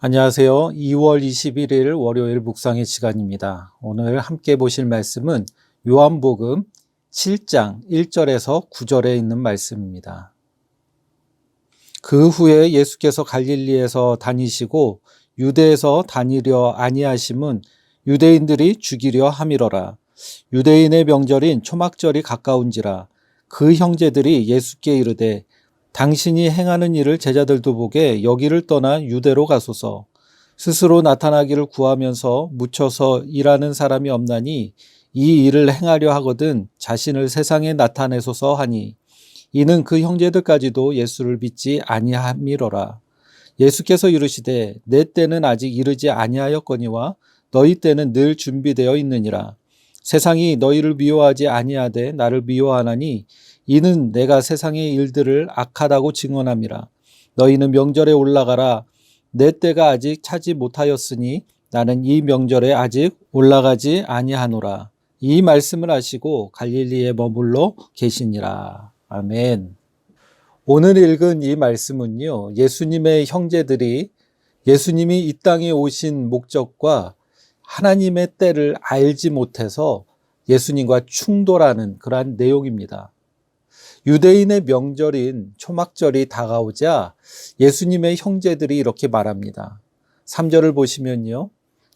안녕하세요. 2월 21일 월요일 묵상의 시간입니다. 오늘 함께 보실 말씀은 요한복음 7장 1절에서 9절에 있는 말씀입니다. 그 후에 예수께서 갈릴리에서 다니시고 유대에서 다니려 아니하심은 유대인들이 죽이려 함이러라. 유대인의 명절인 초막절이 가까운지라. 그 형제들이 예수께 이르되 당신이 행하는 일을 제자들도 보게 여기를 떠나 유대로 가소서. 스스로 나타나기를 구하면서 묻혀서 일하는 사람이 없나니 이 일을 행하려 하거든 자신을 세상에 나타내소서 하니, 이는 그 형제들까지도 예수를 믿지 아니함이로라. 예수께서 이르시되 내 때는 아직 이르지 아니하였거니와 너희 때는 늘 준비되어 있느니라. 세상이 너희를 미워하지 아니하되 나를 미워하나니 이는 내가 세상의 일들을 악하다고 증언함이라. 너희는 명절에 올라가라. 내 때가 아직 차지 못하였으니 나는 이 명절에 아직 올라가지 아니하노라. 이 말씀을 하시고 갈릴리에 머물러 계시니라. 아멘. 오늘 읽은 이 말씀은요, 예수님의 형제들이 예수님이 이 땅에 오신 목적과 하나님의 때를 알지 못해서 예수님과 충돌하는 그러한 내용입니다. 유대인의 명절인 초막절이 다가오자 예수님의 형제들이 이렇게 말합니다. 3절을 보시면요,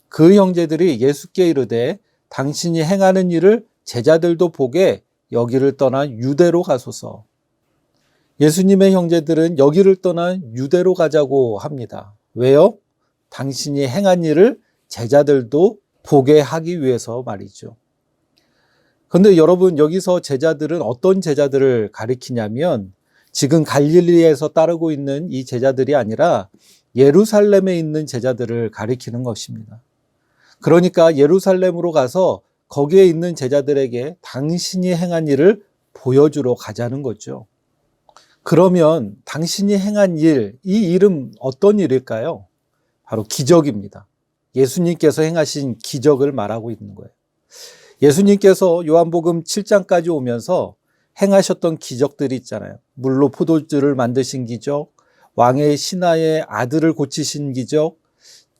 그 형제들이 예수께 이르되 당신이 행하는 일을 제자들도 보게 여기를 떠나 유대로 가소서. 예수님의 형제들은 여기를 떠나 유대로 가자고 합니다. 왜요? 당신이 행한 일을 제자들도 보게 하기 위해서 말이죠. 그런데 여러분, 여기서 제자들은 어떤 제자들을 가리키냐면 지금 갈릴리에서 따르고 있는 이 제자들이 아니라 예루살렘에 있는 제자들을 가리키는 것입니다. 그러니까 예루살렘으로 가서 거기에 있는 제자들에게 당신이 행한 일을 보여주러 가자는 거죠. 그러면 당신이 행한 일, 이 일은 어떤 일일까요? 바로 기적입니다. 예수님께서 행하신 기적을 말하고 있는 거예요. 예수님께서 요한복음 7장까지 오면서 행하셨던 기적들이 있잖아요. 물로 포도주를 만드신 기적, 왕의 신하의 아들을 고치신 기적,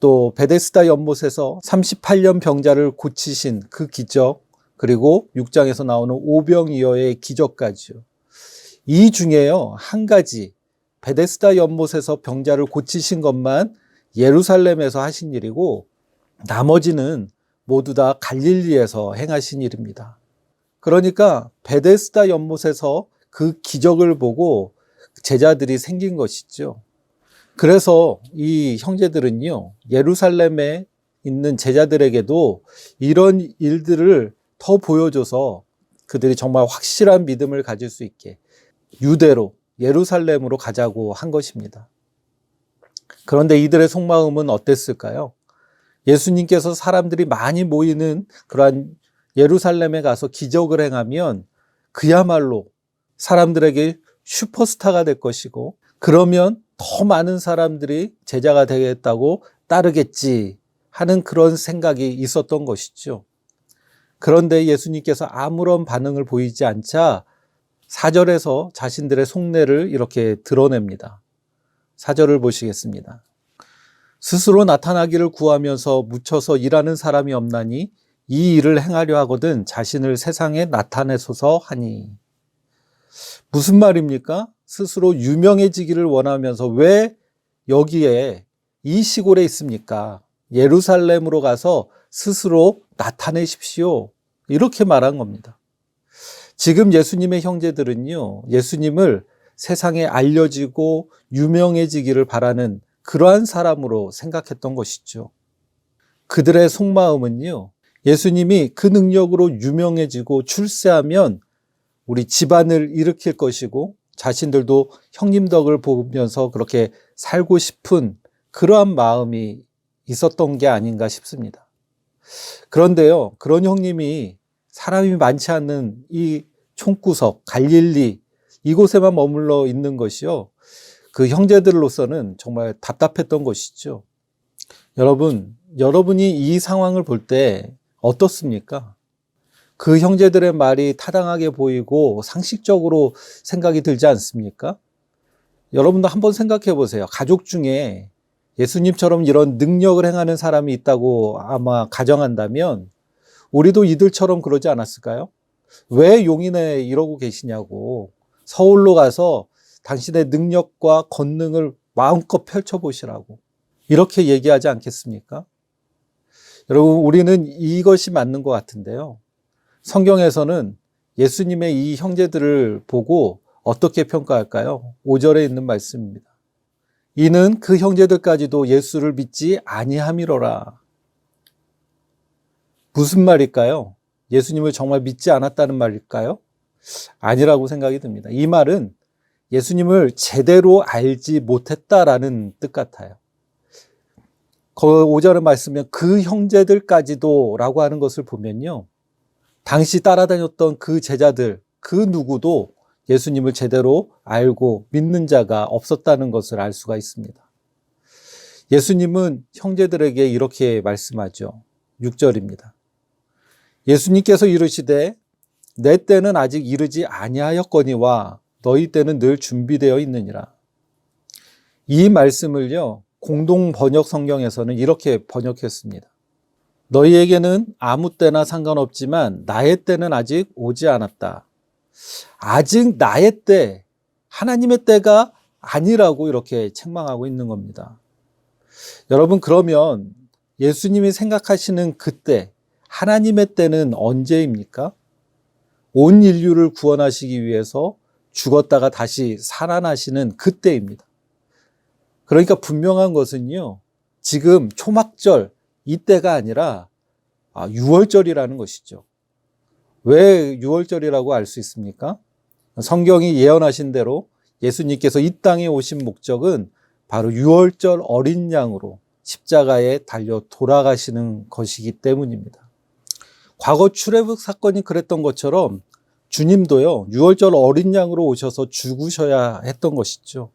또 베데스다 연못에서 38년 병자를 고치신 그 기적, 그리고 6장에서 나오는 오병이어의 기적까지요. 이 중에요, 한 가지, 베데스다 연못에서 병자를 고치신 것만 예루살렘에서 하신 일이고 나머지는 모두 다 갈릴리에서 행하신 일입니다. 그러니까 베데스다 연못에서 그 기적을 보고 제자들이 생긴 것이죠. 그래서 이 형제들은요, 예루살렘에 있는 제자들에게도 이런 일들을 더 보여줘서 그들이 정말 확실한 믿음을 가질 수 있게 유대로, 예루살렘으로 가자고 한 것입니다. 그런데 이들의 속마음은 어땠을까요? 예수님께서 사람들이 많이 모이는 그러한 예루살렘에 가서 기적을 행하면 그야말로 사람들에게 슈퍼스타가 될 것이고, 그러면 더 많은 사람들이 제자가 되겠다고 따르겠지 하는 그런 생각이 있었던 것이죠. 그런데 예수님께서 아무런 반응을 보이지 않자 4절에서 자신들의 속내를 이렇게 드러냅니다. 4절을 보시겠습니다. 스스로 나타나기를 구하면서 묻혀서 일하는 사람이 없나니 이 일을 행하려 하거든 자신을 세상에 나타내소서 하니. 무슨 말입니까? 스스로 유명해지기를 원하면서 왜 여기에 이 시골에 있습니까? 예루살렘으로 가서 스스로 나타내십시오. 이렇게 말한 겁니다. 지금 예수님의 형제들은요, 예수님을 세상에 알려지고 유명해지기를 바라는 그러한 사람으로 생각했던 것이죠. 그들의 속마음은요, 예수님이 그 능력으로 유명해지고 출세하면 우리 집안을 일으킬 것이고 자신들도 형님 덕을 보면서 그렇게 살고 싶은 그러한 마음이 있었던 게 아닌가 싶습니다. 그런데요, 그런 형님이 사람이 많지 않는 이 총구석 갈릴리 이곳에만 머물러 있는 것이요, 그 형제들로서는 정말 답답했던 것이죠. 여러분이 이 상황을 볼 때 어떻습니까? 그 형제들의 말이 타당하게 보이고 상식적으로 생각이 들지 않습니까? 여러분도 한번 생각해 보세요. 가족 중에 예수님처럼 이런 능력을 행하는 사람이 있다고 아마 가정한다면 우리도 이들처럼 그러지 않았을까요? 왜 용인에 이러고 계시냐고 서울로 가서 당신의 능력과 권능을 마음껏 펼쳐보시라고 이렇게 얘기하지 않겠습니까? 여러분, 우리는 이것이 맞는 것 같은데요. 성경에서는 예수님의 이 형제들을 보고 어떻게 평가할까요? 5절에 있는 말씀입니다. 이는 그 형제들까지도 예수를 믿지 아니함이로라. 무슨 말일까요? 예수님을 정말 믿지 않았다는 말일까요? 아니라고 생각이 듭니다. 이 말은 예수님을 제대로 알지 못했다라는 뜻 같아요. 그 5절의 말씀에 그 형제들까지도 라고 하는 것을 보면요. 당시 따라다녔던 그 제자들, 그 누구도 예수님을 제대로 알고 믿는 자가 없었다는 것을 알 수가 있습니다. 예수님은 형제들에게 이렇게 말씀하죠. 6절입니다. 예수님께서 이르시되 내 때는 아직 이르지 아니하였거니와 너희 때는 늘 준비되어 있느니라. 이 말씀을요, 공동 번역 성경에서는 이렇게 번역했습니다. 너희에게는 아무 때나 상관없지만 나의 때는 아직 오지 않았다. 아직 나의 때, 하나님의 때가 아니라고 이렇게 책망하고 있는 겁니다. 여러분, 그러면 예수님이 생각하시는 그때, 하나님의 때는 언제입니까? 온 인류를 구원하시기 위해서 죽었다가 다시 살아나시는 그때입니다. 그러니까 분명한 것은요, 지금 초막절 이때가 아니라 6월절이라는 것이죠. 왜 6월절이라고 알 수 있습니까? 성경이 예언하신 대로 예수님께서 이 땅에 오신 목적은 바로 6월절 어린 양으로 십자가에 달려 돌아가시는 것이기 때문입니다. 과거 출애굽 사건이 그랬던 것처럼 주님도요, 6월절 어린 양으로 오셔서 죽으셔야 했던 것이죠.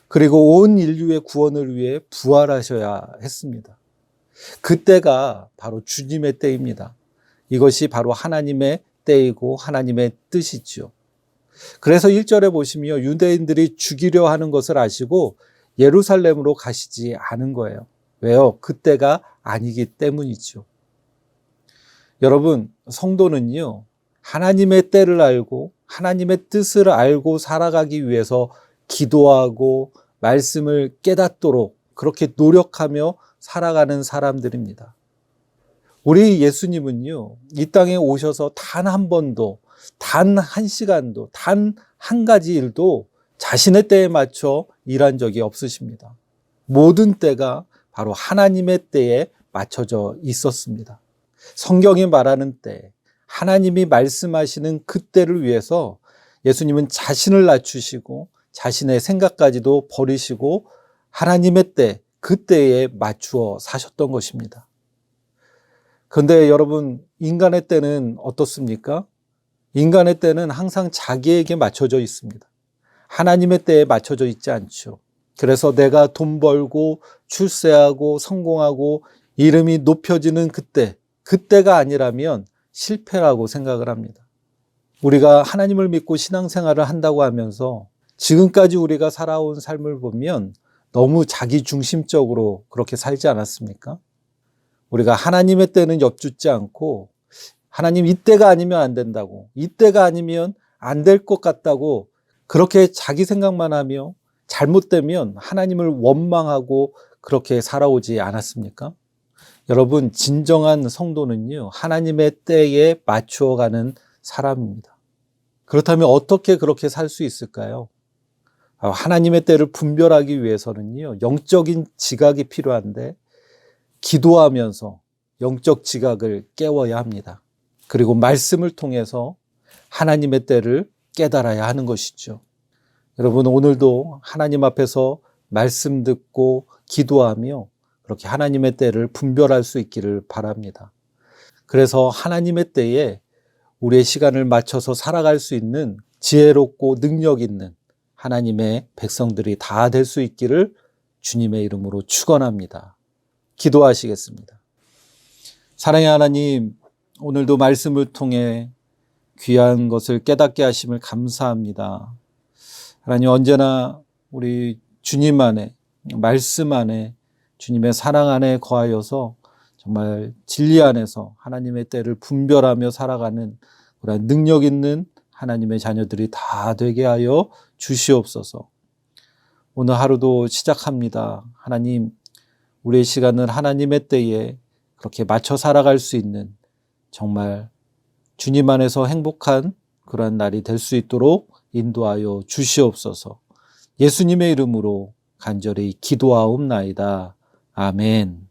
그리고 온 인류의 구원을 위해 부활하셔야 했습니다. 그때가 바로 주님의 때입니다. 이것이 바로 하나님의 때이고 하나님의 뜻이죠. 그래서 1절에 보시면 유대인들이 죽이려 하는 것을 아시고 예루살렘으로 가시지 않은 거예요. 왜요? 그때가 아니기 때문이죠. 여러분, 성도는요, 하나님의 때를 알고 하나님의 뜻을 알고 살아가기 위해서 기도하고 말씀을 깨닫도록 그렇게 노력하며 살아가는 사람들입니다. 우리 예수님은요, 이 땅에 오셔서 단 한 번도, 단 한 시간도, 단 한 가지 일도 자신의 때에 맞춰 일한 적이 없으십니다. 모든 때가 바로 하나님의 때에 맞춰져 있었습니다. 성경이 말하는 때, 하나님이 말씀하시는 그 때를 위해서 예수님은 자신을 낮추시고 자신의 생각까지도 버리시고 하나님의 때, 그 때에 맞추어 사셨던 것입니다. 그런데 여러분, 인간의 때는 어떻습니까? 인간의 때는 항상 자기에게 맞춰져 있습니다. 하나님의 때에 맞춰져 있지 않죠. 그래서 내가 돈 벌고 출세하고 성공하고 이름이 높여지는 그때가 아니라면 실패라고 생각을 합니다. 우리가 하나님을 믿고 신앙생활을 한다고 하면서 지금까지 우리가 살아온 삶을 보면 너무 자기 중심적으로 그렇게 살지 않았습니까? 우리가 하나님의 때는 엿듣지 않고 하나님 이때가 아니면 안 된다고, 이때가 아니면 안 될 것 같다고 그렇게 자기 생각만 하며 잘못되면 하나님을 원망하고 그렇게 살아오지 않았습니까? 여러분, 진정한 성도는요, 하나님의 때에 맞추어가는 사람입니다. 그렇다면 어떻게 그렇게 살 수 있을까요? 하나님의 때를 분별하기 위해서는요, 영적인 지각이 필요한데 기도하면서 영적 지각을 깨워야 합니다. 그리고 말씀을 통해서 하나님의 때를 깨달아야 하는 것이죠. 여러분, 오늘도 하나님 앞에서 말씀 듣고 기도하며 그렇게 하나님의 때를 분별할 수 있기를 바랍니다. 그래서 하나님의 때에 우리의 시간을 맞춰서 살아갈 수 있는 지혜롭고 능력 있는 하나님의 백성들이 다 될 수 있기를 주님의 이름으로 축원합니다. 기도하시겠습니다. 사랑의 하나님, 오늘도 말씀을 통해 귀한 것을 깨닫게 하심을 감사합니다. 하나님, 언제나 우리 주님 안에 말씀 안에 주님의 사랑 안에 거하여서 정말 진리 안에서 하나님의 때를 분별하며 살아가는 그런 능력 있는 하나님의 자녀들이 다 되게 하여 주시옵소서. 오늘 하루도 시작합니다. 하나님, 우리의 시간을 하나님의 때에 그렇게 맞춰 살아갈 수 있는 정말 주님 안에서 행복한 그러한 날이 될 수 있도록 인도하여 주시옵소서. 예수님의 이름으로 간절히 기도하옵나이다. 아멘.